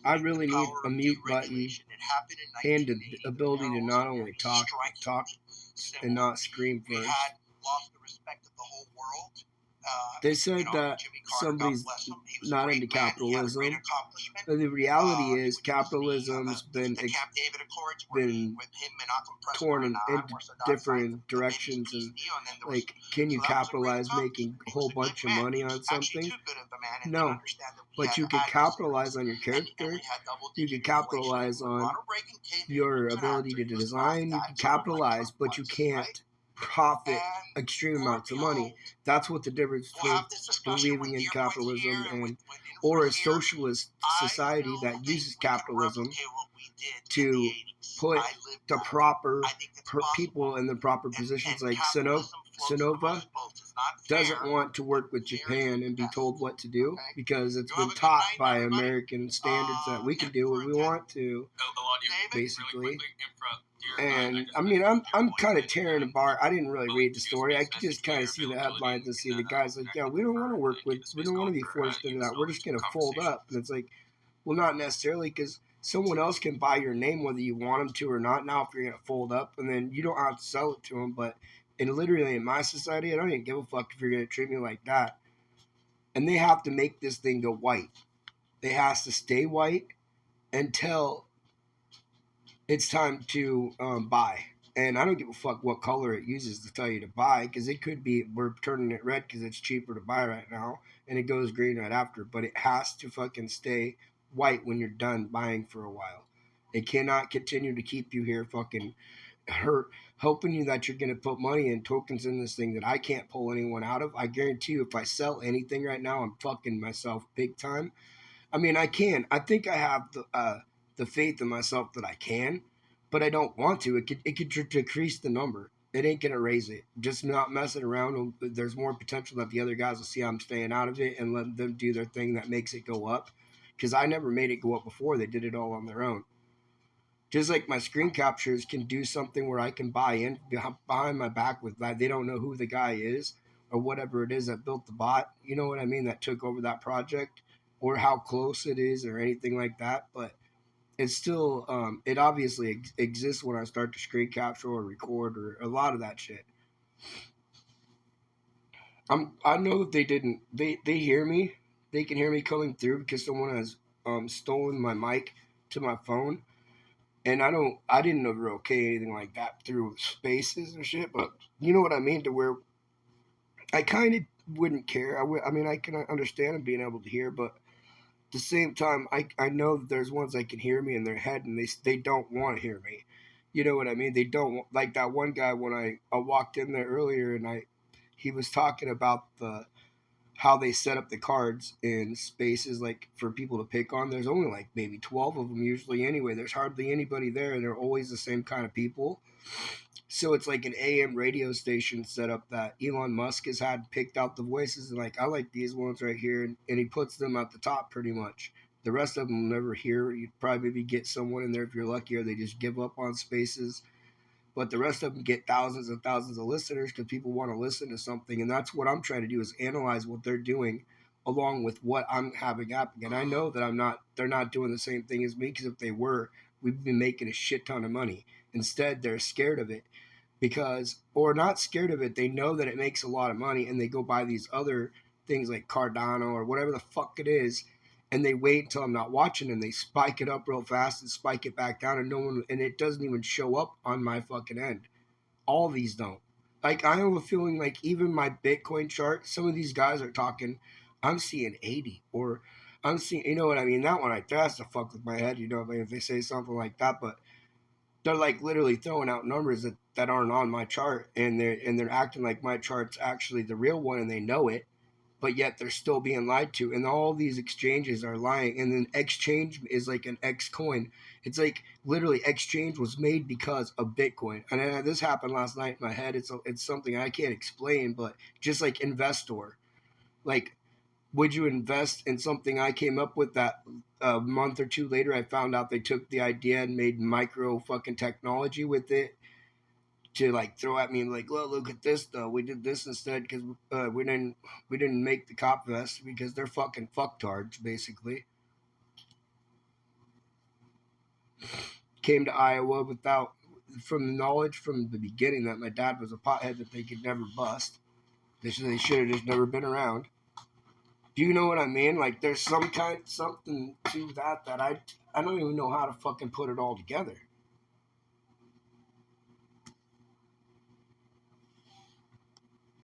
I really need a mute button and the ability to not only talk and not scream first. They said that somebody's not into capitalism. The reality is capitalism's been torn into different directions, and like, can you capitalize making a whole bunch of money on something? No, but you can capitalize on your character. You can capitalize on your ability to design. You can capitalize, but you can't profit extreme amounts of money. That's what the difference between believing in capitalism and or a socialist society that uses capitalism to put the proper people in the proper positions. Like Sonova doesn't want to work with Japan and be told what to do because it's been taught by American standards that we can do what we want to, basically. And I mean, I'm kind of tearing apart. I didn't really read the story. I could just kind of see the headlines and see the guys like, yeah, we don't want to be forced into that. We're just gonna fold up. And it's like, well, not necessarily, because someone else can buy your name whether you want them to or not. Now, if you're gonna fold up, and then you don't have to sell it to them. But literally in my society, I don't even give a fuck if you're gonna treat me like that. And they have to make this thing go white. It has to stay white until it's time to buy. And I don't give a fuck what color it uses to tell you to buy, because it could be we're turning it red because it's cheaper to buy right now, and it goes green right after. But it has to fucking stay white when you're done buying for a while. It cannot continue to keep you here fucking hoping you that you're going to put money and tokens in this thing that I can't pull anyone out of. I guarantee you, if I sell anything right now, I'm fucking myself big time. I mean, I can. I think I have the faith in myself that I can, but I don't want to. It could decrease the number. It ain't gonna raise it. Just not messing around. There's more potential that the other guys will see I'm staying out of it and let them do their thing that makes it go up. Because I never made it go up before. They did it all on their own. Just like my screen captures can do something where I can buy in behind my back with that. They don't know who the guy is or whatever it is that built the bot. You know what I mean? That took over that project, or how close it is or anything like that. But it's still, it obviously exists when I start to screen capture or record or a lot of that shit. I know that they hear me. They can hear me coming through because someone has stolen my mic to my phone. And I didn't ever okay anything like that through spaces and shit, but you know what I mean, to where I kind of wouldn't care. I mean, I can understand them being able to hear, but at the same time, I know that there's ones that can hear me in their head, and they don't want to hear me. You know what I mean? They don't, like that one guy when I walked in there earlier, and he was talking about how they set up the cards in spaces like for people to pick on. There's only like maybe 12 of them usually anyway. There's hardly anybody there, and they're always the same kind of people. So it's like an AM radio station setup that Elon Musk has had picked out the voices, and like, I like these ones right here, and he puts them at the top pretty much. The rest of them will never hear. You'd probably maybe get someone in there if you're lucky, or they just give up on spaces. But the rest of them get thousands and thousands of listeners because people want to listen to something. And that's what I'm trying to do, is analyze what they're doing along with what I'm having happen. And I know that they're not doing the same thing as me, because if they were, we'd be making a shit ton of money. Instead, they're scared of it or not scared of it. They know that it makes a lot of money, and they go buy these other things like Cardano or whatever the fuck it is, and they wait until I'm not watching, and they spike it up real fast and spike it back down, and it doesn't even show up on my fucking end. All these don't. Like, I have a feeling like even my Bitcoin chart, some of these guys are talking, I'm seeing 80, or I'm seeing, you know what I mean? That one right there has to fuck with my head, you know, if they say something like that. But they're like literally throwing out numbers that aren't on my chart, and they're acting like my chart's actually the real one, and they know it, but yet they're still being lied to. And all these exchanges are lying. And then exchange is like an X coin. It's like literally exchange was made because of Bitcoin. And this happened last night in my head. It's something I can't explain, but just like investor, like, would you invest in something I came up with that a month or two later I found out they took the idea and made micro fucking technology with it to like throw at me and like, well, look at this though. We did this instead because we didn't make the cop vest because they're fucking fucktards basically. came to Iowa from the knowledge from the beginning that my dad was a pothead that they could never bust. They should have just never been around. Do you know what I mean? There's something to that I don't even know how to fucking put it all together.